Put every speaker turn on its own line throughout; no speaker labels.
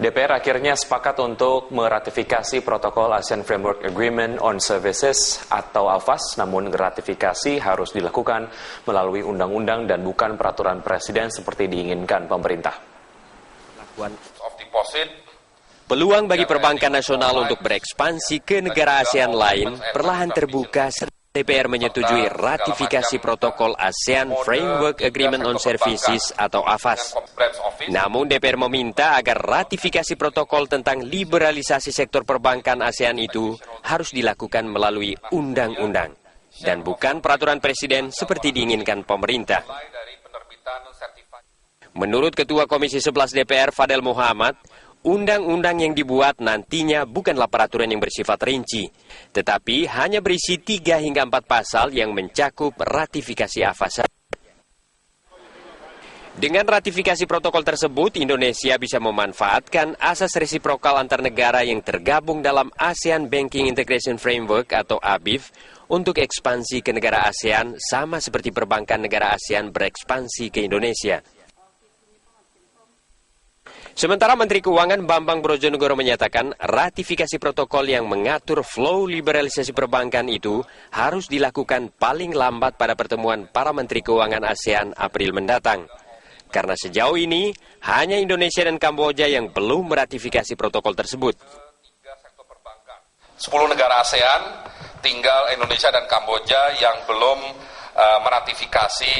DPR akhirnya sepakat untuk meratifikasi protokol ASEAN Framework Agreement on Services atau AFAS, namun ratifikasi harus dilakukan melalui undang-undang dan bukan peraturan presiden seperti diinginkan pemerintah.
Peluang bagi perbankan nasional untuk berekspansi ke negara ASEAN lain perlahan terbuka setelah DPR menyetujui ratifikasi protokol ASEAN Framework Agreement on Services atau AFAS. Namun DPR meminta agar ratifikasi protokol tentang liberalisasi sektor perbankan ASEAN itu harus dilakukan melalui undang-undang dan bukan peraturan presiden seperti diinginkan pemerintah. Menurut Ketua Komisi 11 DPR Fadel Muhammad, undang-undang yang dibuat nantinya bukanlah peraturan yang bersifat rinci, tetapi hanya berisi 3 hingga 4 pasal yang mencakup ratifikasi AFAS. Dengan ratifikasi protokol tersebut, Indonesia bisa memanfaatkan asas resiprokal antar negara yang tergabung dalam ASEAN Banking Integration Framework atau ABIF untuk ekspansi ke negara ASEAN sama seperti perbankan negara ASEAN berekspansi ke Indonesia. Sementara Menteri Keuangan Bambang Brojonegoro menyatakan ratifikasi protokol yang mengatur flow liberalisasi perbankan itu harus dilakukan paling lambat pada pertemuan para Menteri Keuangan ASEAN April mendatang. Karena sejauh ini hanya Indonesia dan Kamboja yang belum meratifikasi protokol tersebut.
10 negara ASEAN, tinggal Indonesia dan Kamboja yang belum meratifikasi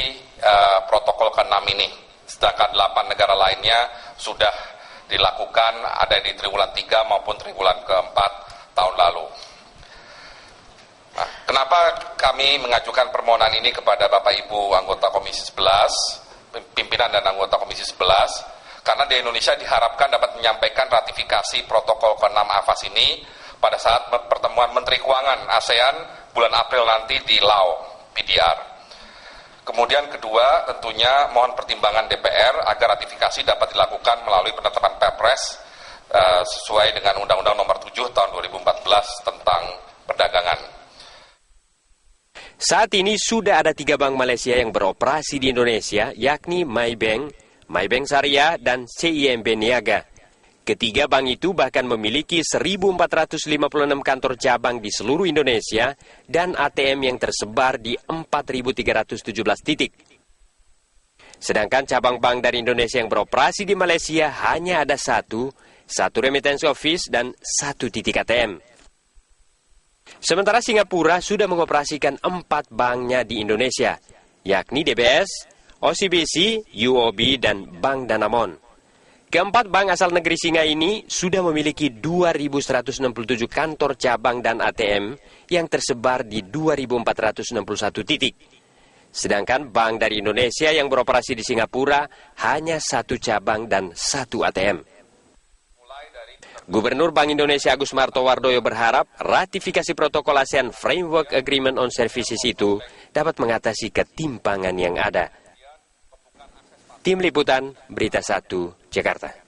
protokol ke-6 ini. Sedangkan 8 negara lainnya sudah dilakukan, ada di triwulan 3 maupun triwulan ke-4 tahun lalu. Nah, kenapa kami mengajukan permohonan ini kepada Bapak Ibu anggota Komisi 11, pimpinan dan anggota Komisi 11? Karena di Indonesia diharapkan dapat menyampaikan ratifikasi protokol ke-6 AFAS ini pada saat pertemuan Menteri Keuangan ASEAN bulan April nanti di Laos, PDR. Kemudian kedua, tentunya mohon pertimbangan DPR agar ratifikasi dapat dilakukan melalui penetapan Perpres sesuai dengan Undang-Undang Nomor 7 Tahun 2014 tentang perdagangan.
Saat ini sudah ada 3 bank Malaysia yang beroperasi di Indonesia, yakni Maybank, Maybank Syariah, dan CIMB Niaga. Ketiga bank itu bahkan memiliki 1.456 kantor cabang di seluruh Indonesia dan ATM yang tersebar di 4.317 titik. Sedangkan cabang bank dari Indonesia yang beroperasi di Malaysia hanya ada satu remittance office dan 1 titik ATM. Sementara Singapura sudah mengoperasikan 4 banknya di Indonesia, yakni DBS, OCBC, UOB, dan Bank Danamon. Keempat bank asal negeri Singa ini sudah memiliki 2.167 kantor cabang dan ATM yang tersebar di 2.461 titik. Sedangkan bank dari Indonesia yang beroperasi di Singapura hanya 1 cabang dan 1 ATM. Gubernur Bank Indonesia Agus Martowardoyo berharap ratifikasi protokol ASEAN Framework Agreement on Services itu dapat mengatasi ketimpangan yang ada. Tim Liputan, Berita 1, Jakarta.